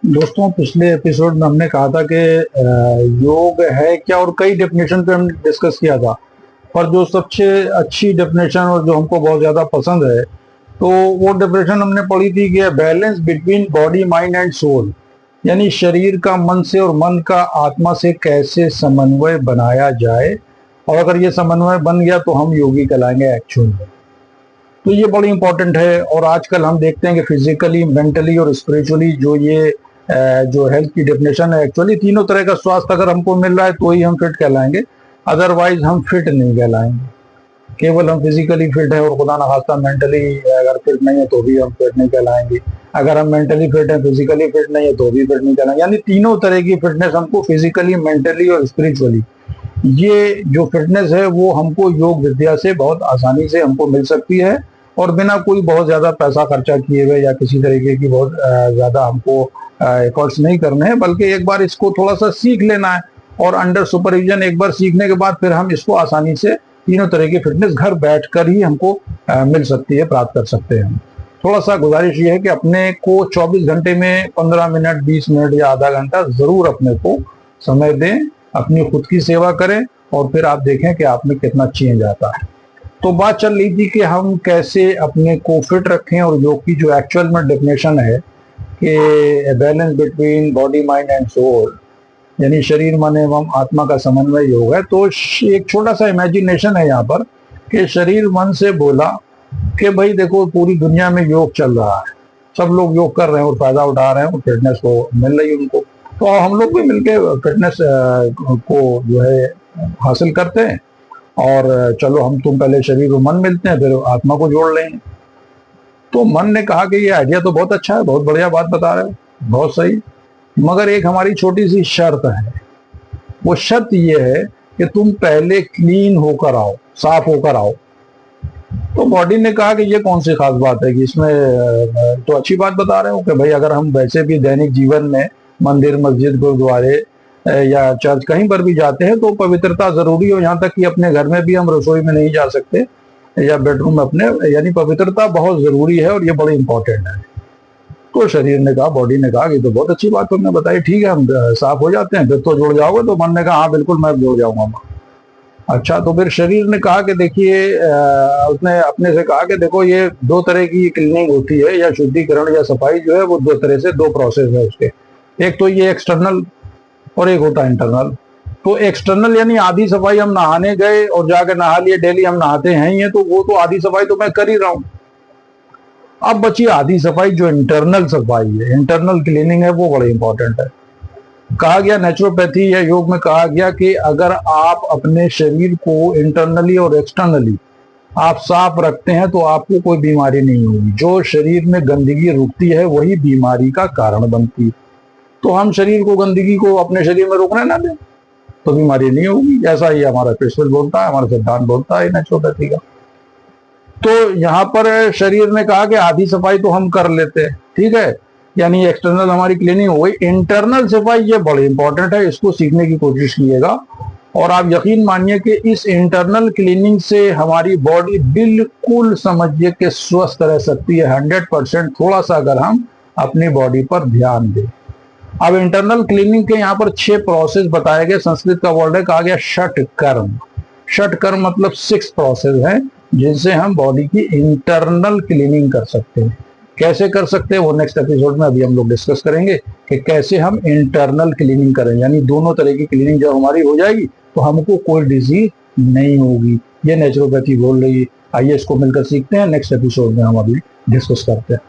दोस्तों, पिछले एपिसोड में हमने कहा था कि योग है क्या, और कई डेफिनेशन पे हमने डिस्कस किया था। पर जो सबसे अच्छी डेफिनेशन और जो हमको बहुत ज्यादा पसंद है, तो वो डेफिनेशन हमने पढ़ी थी कि balance between body mind and soul, यानी शरीर का मन से और मन का आत्मा से कैसे समन्वय बनाया जाए। और अगर ये समन्वय बन गया तो हम योगी कहलाएंगे एक्चुअल में। तो ये बड़ी इंपॉर्टेंट है। और आजकल हम देखते हैं कि फिजिकली, मेंटली और स्पिरिचुअली जो हेल्थ की डेफिनेशन है, एक्चुअली तीनों तरह का स्वास्थ्य अगर हमको मिल रहा है तो ही हम फिट कहलाएंगे, अदरवाइज हम फिट नहीं कहलाएंगे। केवल हम फिजिकली फिट है और खुदा ना खास्ता मेंटली अगर फिट नहीं है तो भी हम फिट नहीं कहलाएंगे। अगर हम मेंटली फिट है, फिजिकली फिट नहीं है तो भी फिट नहीं कहलाएंगे। यानी तीनों तरह की फिटनेस हमको फिजिकली, मेंटली और स्पिरिचुअली, ये जो फिटनेस है वो हमको योग विद्या से बहुत आसानी से हमको मिल सकती है, और बिना कोई बहुत ज्यादा पैसा खर्चा किए हुए या किसी तरीके की बहुत ज्यादा हमको एफर्ट्स नहीं करने हैं, बल्कि एक बार इसको थोड़ा सा सीख लेना है। और अंडर सुपरविजन एक बार सीखने के बाद फिर हम इसको आसानी से तीनों तरह की फिटनेस घर बैठकर ही हमको मिल सकती है, प्राप्त कर सकते हैं। थोड़ा सा गुजारिश ये है कि अपने को 24 घंटे में 15 मिनट, 20 मिनट या आधा घंटा जरूर अपने को समय दें, अपनी खुद की सेवा करें, और फिर आप देखें कि आप में कितना चेंज आता है। तो बात चल रही थी कि हम कैसे अपने को फिट रखें, और योग की जो एक्चुअल में डेफिनेशन है कि balance between body mind and soul, यानी शरीर, मन एवं आत्मा का समन्वय योग है। तो एक छोटा सा इमेजिनेशन है यहाँ पर कि शरीर मन से बोला कि भाई देखो, पूरी दुनिया में योग चल रहा है, सब लोग योग कर रहे हैं और फायदा उठा रहे हैं और फिटनेस को मिल रही है उनको, तो हम लोग भी मिलके फिटनेस को जो है हासिल करते हैं। और चलो, हम तुम पहले शरीर और मन मिलते हैं, फिर आत्मा को जोड़ लेंगे। तो मन ने कहा कि ये आइडिया तो बहुत अच्छा है, बहुत बढ़िया बात बता रहे हो, बहुत सही, मगर एक हमारी छोटी सी शर्त है। वो शर्त ये है कि तुम पहले क्लीन होकर आओ, साफ होकर आओ। तो बॉडी ने कहा कि ये कौन सी खास बात है कि इसमें तो अच्छी बात बता रहे हो कि भाई अगर हम वैसे भी दैनिक जीवन में मंदिर, मस्जिद, गुरुद्वारे या चर्च कहीं पर भी जाते हैं तो पवित्रता जरूरी हो। यहाँ तक कि अपने घर में भी हम रसोई में नहीं जा सकते या बेडरूम में अपने, यानी पवित्रता बहुत जरूरी है और ये बड़ी इंपॉर्टेंट है। तो शरीर ने कहा, बॉडी ने कहा कि तो बहुत अच्छी बात तुमने बताई, ठीक है, हम साफ हो जाते हैं, फिर तो जुड़ जाओगे। तो मन ने कहा हाँ बिल्कुल, मैं जुड़ जाऊंगा। अच्छा, तो फिर शरीर ने कहा कि देखिए, उसने अपने से कहा कि देखो, ये दो तरह की क्लीनिंग होती है, या शुद्धिकरण या सफाई जो है वो दो तरह से, दो प्रोसेस है उसके। एक तो ये एक्सटर्नल और एक होता है इंटरनल। तो एक्सटर्नल यानी आधी सफाई, हम नहाने गए और जाकर नहा लिए, डेली हम नहाते हैं ये, तो वो तो आधी सफाई तो मैं कर ही रहा हूं। अब बची आधी सफाई, जो इंटरनल सफाई है, इंटरनल क्लीनिंग है, वो बड़ी इंपॉर्टेंट है। कहा गया नेचुरोपैथी या योग में कहा गया कि अगर आप अपने शरीर को इंटरनली और एक्सटर्नली आप साफ रखते हैं तो आपको कोई बीमारी नहीं होगी। जो शरीर में गंदगी रुकती है वही बीमारी का कारण बनती है। तो हम शरीर को, गंदगी को अपने शरीर में रोकने ना दें तो बीमारी नहीं होगी। ऐसा ही हमारा प्रिंसिपल बोलता है, हमारा सिद्धांत बोलता है नेचुरोपैथी का। तो यहाँ पर शरीर ने कहा कि आधी सफाई तो हम कर लेते हैं, ठीक है, यानी एक्सटर्नल हमारी क्लीनिंग हो गई। इंटरनल सफाई ये बड़ी इंपॉर्टेंट है, इसको सीखने की कोशिश कीजिएगा। और आप यकीन मानिए कि इस इंटरनल क्लीनिंग से हमारी बॉडी बिल्कुल, समझिए कि स्वस्थ रह सकती है 100%, थोड़ा सा अगर हम अपनी बॉडी पर ध्यान दें। अब इंटरनल क्लीनिंग के यहाँ पर 6 प्रोसेस बताए गए। संस्कृत का वर्ड है, कहा गया षट कर्म। षट कर्म मतलब 6 प्रोसेस है जिनसे हम बॉडी की इंटरनल क्लीनिंग कर सकते हैं। कैसे कर सकते हैं वो नेक्स्ट एपिसोड में अभी हम लोग डिस्कस करेंगे कि कैसे हम इंटरनल क्लीनिंग करें, यानी दोनों तरह की क्लीनिंग जब हमारी हो जाएगी तो हमको कोई डिजीज नहीं होगी। ये नेचुरोपैथी बोल रही है। आइए इसको मिलकर सीखते हैं, नेक्स्ट एपिसोड में हम अभी डिस्कस करते हैं।